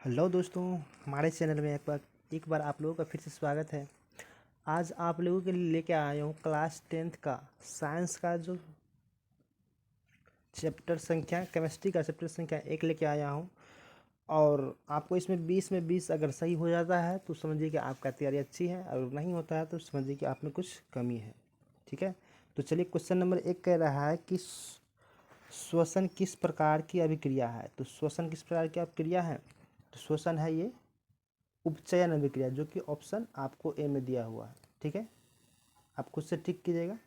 Hello दोस्तों, हमारे channel में एक बार आप लोगों का फिर से स्वागत है। आज आप लोगों के लिए लेके आया हूँ क्लास 10th का साइंस का जो चैप्टर संख्या केमिस्ट्री का चैप्टर संख्या 1 लेके आया हूँ। और आपको इसमें 20 में 20 अगर सही हो जाता है तो समझिए कि आपका तैयारी अच्छी है, और नहीं होता है तो समझिए कि आप में कुछ कमी है। ठीक है, तो चलिए क्वेश्चन नंबर 1 कह रहा है कि श्वसन किस प्रकार की अभिक्रिया है। तो श्वसन किस प्रकार की अभिक्रिया है, तो श्वसन है ये उपचयन अभिक्रिया, जो कि ऑप्शन आपको ए में दिया हुआ है। ठीक है, आप खुद से टिक कीजिएगा।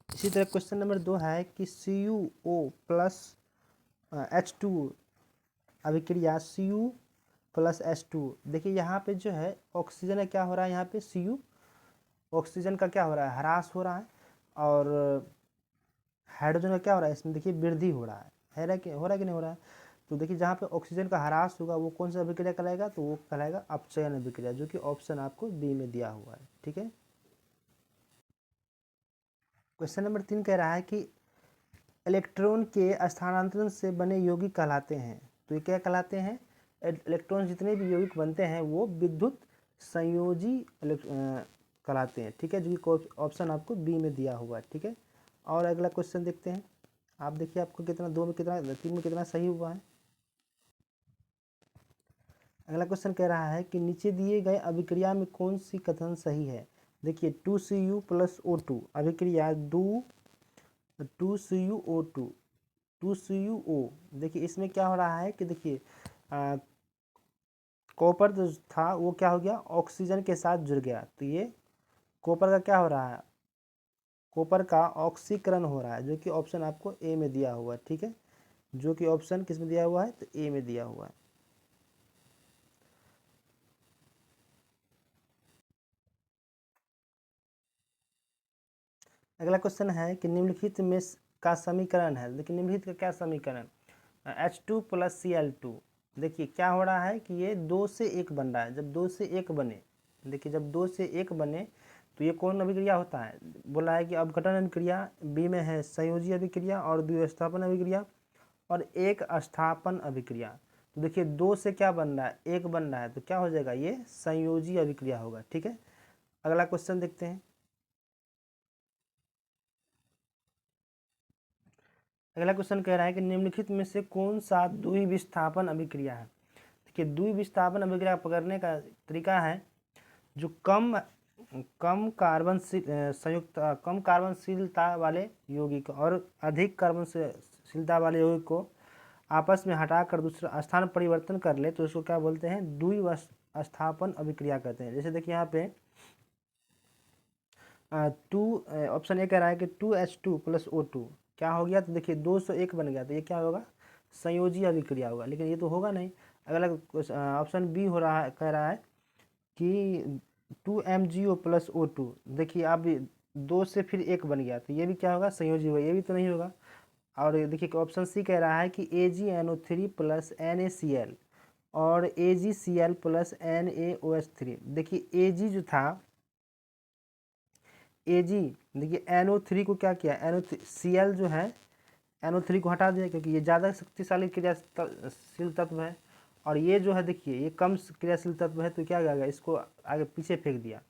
इसी तरह क्वेश्चन नंबर 2 है कि CuO प्लस H2 अभिक्रिया Cu प्लस H2। देखिए यहाँ पे जो है ऑक्सीजन का क्या हो रहा है, यहाँ पे Cu ऑक्सीजन का क्या हो रहा है, ह्रास हो रहा है। और हाइड्रोजन का क्या हो रहा है, इसमें देखिए वृद्धि हो रहा है कि हो रहा है कि नहीं हो रहा है। तो देखिए जहाँ पे ऑक्सीजन का ह्रास होगा वो कौन सा अभिक्रिया कहलाएगा, तो वो कहलाएगा अपचयन अभिक्रिया, जो कि ऑप्शन आपको बी में दिया हुआ है। ठीक है, क्वेश्चन नंबर 3 कह रहा है कि इलेक्ट्रॉन के स्थानांतरण से बने यौगिक कहलाते हैं। तो ये क्या कहलाते हैं, इलेक्ट्रॉन जितने भी यौगिक बनते हैं वो विद्युत संयोजी कहलाते हैं। ठीक है, जो कि ऑप्शन आपको बी में दिया हुआ है। ठीक है, और अगला क्वेश्चन देखते हैं। आप देखिए आपको कितना, 2 में कितना, 3 में कितना सही हुआ है। अगला क्वेश्चन कह रहा है कि नीचे दिए गए अभिक्रिया में कौन सी कथन सही है। देखिए 2Cu प्लस O2 अभिक्रिया 2Cu O2 2Cu O। देखिए इसमें क्या हो रहा है कि देखिए कॉपर जो था वो क्या हो गया, ऑक्सीजन के साथ जुड़ गया। तो ये कॉपर का क्या हो रहा है, कॉपर का ऑक्सीकरण हो रहा है, जो कि ऑप्शन आपको ए में दिया हुआ है। ठीक है, जो कि ऑप्शन किस में दिया हुआ है, तो ए में दिया हुआ है। अगला क्वेश्चन है कि निम्नलिखित में का समीकरण है। देखिए निम्नलिखित का क्या समीकरण, H2 प्लस Cl2। देखिए क्या हो रहा है कि ये 2 से 1 बन रहा है। जब 2 से 1 बने, देखिए जब 2 से 1 बने तो ये कौन अभिक्रिया होता है, बोला है कि अपघटन अभिक्रिया, बी में है संयोजी अभिक्रिया और द्विस्थापन अभिक्रिया और एक स्थापन अभिक्रिया। तो देखिए 2 से क्या बन रहा है, 1 बन रहा है, तो क्या हो जाएगा, ये संयोजी अभिक्रिया होगा। ठीक है, अगला क्वेश्चन देखते हैं। अगला क्वेश्चन कह रहा है कि निम्नलिखित में से कौन सा द्विविस्थापन अभिक्रिया है। देखिए द्विविस्थापन अभिक्रिया पकड़ने का तरीका है, जो कम कम कम कार्बनशीलता वाले यौगिक और अधिक कार्बनशीलता वाले यौगिक को आपस में हटाकर दूसरा स्थान परिवर्तन कर ले तो इसको क्या बोलते हैं, द्विस्थापन अभिक्रिया कहते हैं। जैसे देखिए यहाँ पे टू ऑप्शन ए कह रहा है कि 2H2 प्लस O2 क्या हो गया, तो देखिए 201 बन गया, तो ये क्या होगा, संयोजी अभिक्रिया होगा। लेकिन ये तो होगा नहीं। अगला ऑप्शन बी हो रहा है, कह रहा है कि 2MgO प्लस O2। देखिए अब 2 से फिर 1 बन गया, तो ये भी क्या होगा, संयोजी होगा, ये भी तो नहीं होगा। और देखिए ऑप्शन सी कह रहा है कि AgNO3 प्लस NaCl और AgCl प्लस NaOH3। देखिए Ag जो था, Ag देखिए NO3 को क्या किया, Cl जो है NO3 को हटा दिया, क्योंकि ये ज़्यादा शक्तिशाली क्रियाशील तत्व है। और ये जो है देखिए ये कम क्रियाशील तत्व है, तो क्या करेगा, इसको आगे पीछे फेंक दिया।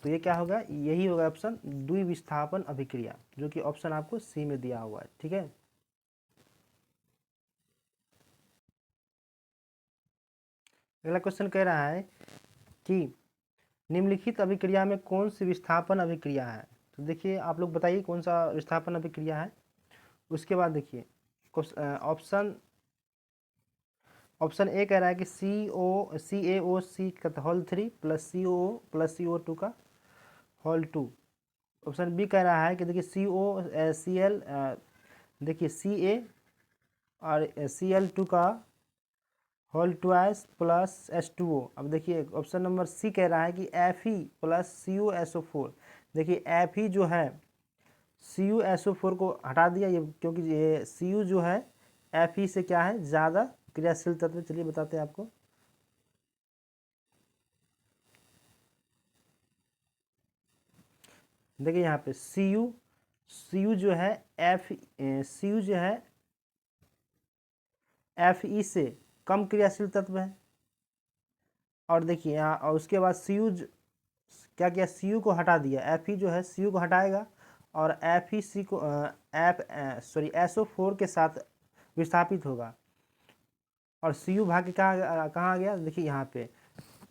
तो ये क्या होगा, यही होगा ऑप्शन द्विविस्थापन अभिक्रिया, जो कि ऑप्शन आपको सी में दिया हुआ है। ठीक है, अगला क्वेश्चन कह रहा है कि निम्नलिखित अभिक्रिया में कौन सी विस्थापन अभिक्रिया है। तो देखिए आप लोग बताइए कौन सा विस्थापन अभिक्रिया है। उसके बाद देखिए ऑप्शन ऑप्शन ए कह रहा है कि CaOC का whole 3 plus COO plus CO2 का होल 2। ऑप्शन बी कह रहा है कि देखिए COCl, देखिए Ca और Cl2 का होल ट्वाइस प्लस H2O। अब देखिए ऑप्शन नंबर सी कह रहा है कि Fe प्लस CuSO4। देखिए Fe जो है CuSO4 को हटा दिया, ये क्योंकि ये Cu जो है Fe से क्या है, ज़्यादा क्रियाशील तत्व। चलिए बताते हैं आपको। देखिए यहाँ पे Cu जो है Cu जो है Fe से कम क्रियाशील तत्व है। और देखिए यहाँ, और उसके बाद Cu क्या किया, Cu को हटा दिया, Fe जो है Cu को हटाएगा और FeC को SO4 के साथ विस्थापित होगा और Cu भाग के कहाँ आ गया, देखिए यहाँ पे।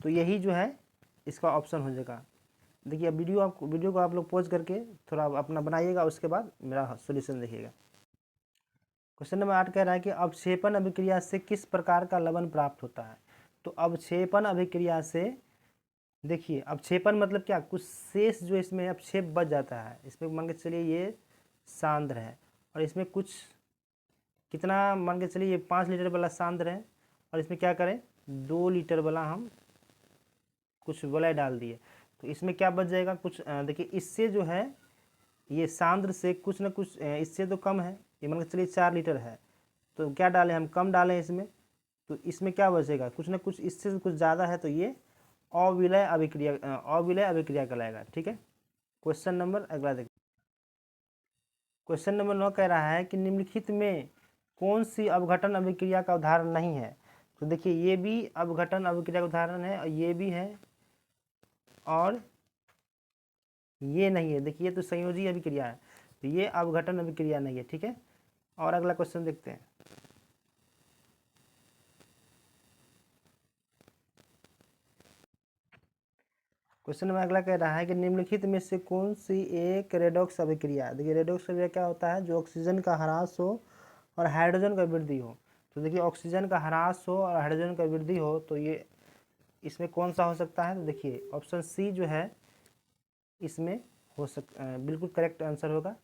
तो यही जो है इसका ऑप्शन हो जाएगा। देखिए अब वीडियो को आप लोग पॉज करके थोड़ा अपना बनाइएगा, उसके बाद मेरा सॉल्यूशन देखिएगा। क्वेश्चन नंबर 8 कह रहा है कि अवक्षेपण अभिक्रिया से किस प्रकार का लवण प्राप्त होता है। तो अवक्षेपण अभिक्रिया से, देखिए अवक्षेपण मतलब क्या, कुछ शेष जो इसमें अवक्षेप बच जाता है। इसमें मान के चलिए ये सांद्र है और इसमें कुछ कितना, मान के चलिए ये 5 लीटर वाला सांद्र है और इसमें क्या करें 2 लीटर वाला हम कुछ वलय डाल दिए, तो इसमें क्या बच जाएगा कुछ। देखिए इससे जो है ये सांद्र से कुछ ना कुछ इससे तो कम है, ये मान के चलिए 4 लीटर है, तो क्या डालें हम, कम डालें इसमें, तो इसमें क्या बचेगा, कुछ ना कुछ इससे कुछ ज़्यादा है, तो ये अविलय अभिक्रिया कहलाएगा। ठीक है, क्वेश्चन नंबर अगला देखिए। क्वेश्चन नंबर 9 कह रहा है कि निम्नलिखित में कौन सी अपघटन अभिक्रिया का उदाहरण नहीं है। तो देखिए ये भी अपघटन अभिक्रिया का उदाहरण है और ये भी है और ये नहीं है। देखिए ये तो संयोजी अभिक्रिया है, तो ये अपघटन अभिक्रिया नहीं है। ठीक है, और अगला क्वेश्चन देखते हैं। क्वेश्चन में अगला कह रहा है कि निम्नलिखित में से कौन सी एक रेडॉक्स अभिक्रिया। देखिए रेडॉक्स अभिक्रिया क्या होता है, जो ऑक्सीजन का ह्रास हो और हाइड्रोजन का वृद्धि हो। तो देखिए ऑक्सीजन का ह्रास हो और हाइड्रोजन का वृद्धि हो, तो ये इसमें कौन सा हो सकता है। तो देखिए ऑप्शन सी जो है इसमें बिल्कुल करेक्ट आंसर होगा।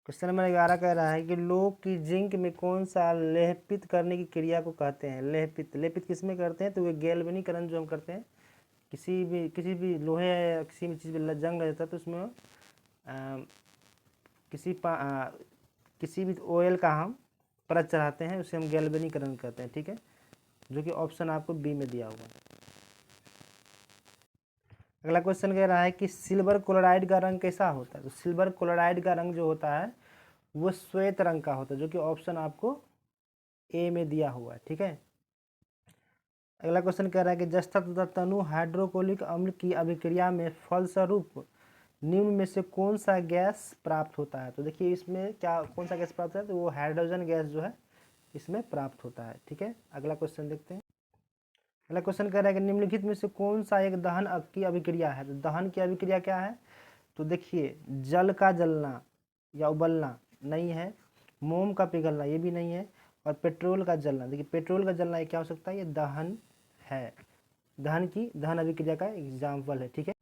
क्वेश्चन नंबर 11 कह रहा है कि लोह की जिंक में कौन सा लेपित करने की क्रिया को कहते हैं। लेपित किस में करते हैं, तो वे गैल्वेनीकरण जो हम करते हैं, किसी भी लोहे या किसी भी चीज़ में जंग लग जाता है, तो उसमें किसी भी ऑयल का हम परत चढ़ाते हैं, उसे हम गैल्वेनीकरण कहते हैं। ठीक है, जो कि ऑप्शन आपको बी में दिया हुआ है। अगला क्वेश्चन कह रहा है कि सिल्वर क्लोराइड का रंग कैसा होता है। तो सिल्वर क्लोराइड का रंग जो होता है वो श्वेत रंग का होता है, जो कि ऑप्शन आपको ए में दिया हुआ है। ठीक है, अगला क्वेश्चन कह रहा है कि जस्ता तथा तनु हाइड्रोक्लोरिक अम्ल की अभिक्रिया में फलस्वरूप निम्न में से कौन सा गैस प्राप्त होता है। तो देखिए इसमें क्या, कौन सा गैस प्राप्त होता है, तो वो हाइड्रोजन गैस जो है इसमें प्राप्त होता है। ठीक है, अगला क्वेश्चन देखते हैं। अगला क्वेश्चन कह रहा है कि निम्नलिखित में से कौन सा एक दहन की अभिक्रिया है। तो दहन की अभिक्रिया क्या है, तो देखिए जल का जलना या उबलना नहीं है, मोम का पिघलना ये भी नहीं है, और पेट्रोल का जलना। देखिए पेट्रोल का जलना ये क्या हो सकता है, ये दहन है, दहन अभिक्रिया का एग्जाम्पल है। ठीक है,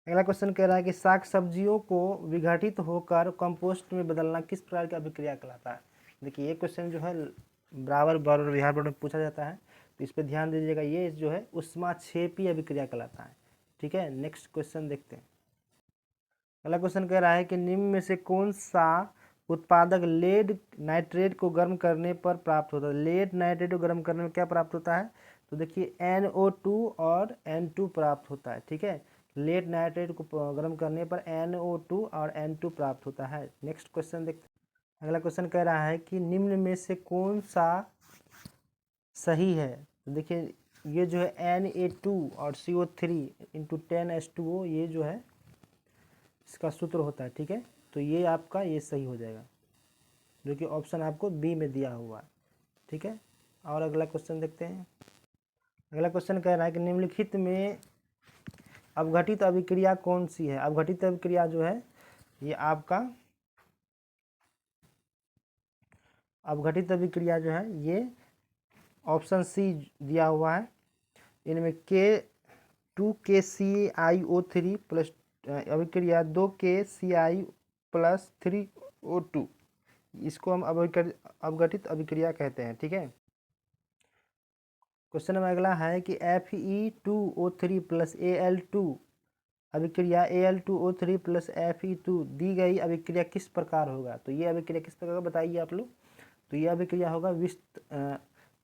अगला क्वेश्चन कह रहा है कि साग सब्जियों को विघटित होकर कंपोस्ट में बदलना किस प्रकार की अभिक्रिया कहलाता है। देखिए ये क्वेश्चन जो है बराबर बिहार बोर्ड में पूछा जाता है, तो इस पर ध्यान दीजिएगा। ये जो है ऊष्माक्षेपी अभिक्रिया कहलाता है। ठीक है, नेक्स्ट क्वेश्चन देखते हैं। अगला क्वेश्चन कह रहा है कि निम्न में से कौन सा उत्पादक लेड नाइट्रेट को गर्म करने पर प्राप्त होता है। लेड नाइट्रेट को गर्म करने में क्या प्राप्त होता है, तो देखिए NO2 और N2 प्राप्त होता है। ठीक है, लेड नाइट्रेट को गर्म करने पर NO2 और N2 प्राप्त होता है। नेक्स्ट क्वेश्चन देखते हैं। अगला क्वेश्चन कह रहा है कि निम्न में से कौन सा सही है। तो देखिए ये जो है Na2 और CO3 इंटू 10H2O ये जो है इसका सूत्र होता है। ठीक है, तो ये आपका ये सही हो जाएगा, जो कि ऑप्शन आपको बी में दिया हुआ है। ठीक है, और अगला क्वेश्चन देखते हैं। अगला क्वेश्चन कह रहा है कि निम्नलिखित में अपघटित अभिक्रिया कौन सी है। अपघटित अभिक्रिया जो है ये आपका अपघटित अभिक्रिया जो है ये ऑप्शन सी दिया हुआ है। इनमें K2KClO3 प्लस अभिक्रिया 2KCl प्लस 3O2, इसको हम अपघटित अभिक्रिया कहते हैं। ठीक है, क्वेश्चन नंबर अगला है कि Fe2O3 प्लस Al2 अभिक्रिया Al2O3 प्लस Fe2 दी गई अभिक्रिया किस प्रकार होगा। तो ये अभिक्रिया किस प्रकार का बताइए आप लोग। तो ये अभिक्रिया होगा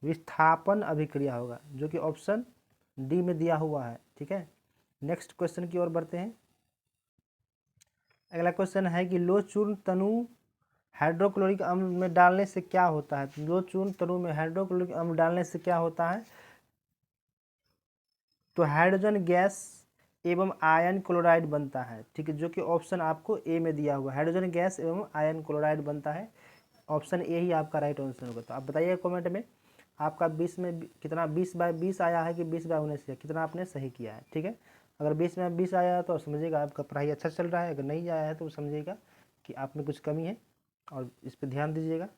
विस्थापन अभिक्रिया होगा, जो कि ऑप्शन डी में दिया हुआ है। ठीक है, नेक्स्ट क्वेश्चन की ओर बढ़ते हैं। अगला क्वेश्चन है कि लोह चूर्ण तनु हाइड्रोक्लोरिक अम्ल में डालने से क्या होता है? दो चूर्ण तनु में हाइड्रोक्लोरिक अम्ल डालने से क्या होता है? तो हाइड्रोजन गैस एवं आयन क्लोराइड बनता है, ठीक है, जो कि ऑप्शन आपको ए में दिया हुआ है, हाइड्रोजन गैस एवं आयन क्लोराइड बनता है। ऑप्शन ए ही आपका राइट आंसर होगा। तो आप बताइए कमेंट में आपका 20 में कितना, 20/20 आया है कि 20/19 है, कितना आपने सही किया है, ठीक है। अगर 20/20 आया है तो समझिएगा आपका पढ़ाई अच्छा चल रहा है, अगर नहीं आया है तो समझिएगा कि आप में कुछ कमी है और इस पर ध्यान दीजिएगा।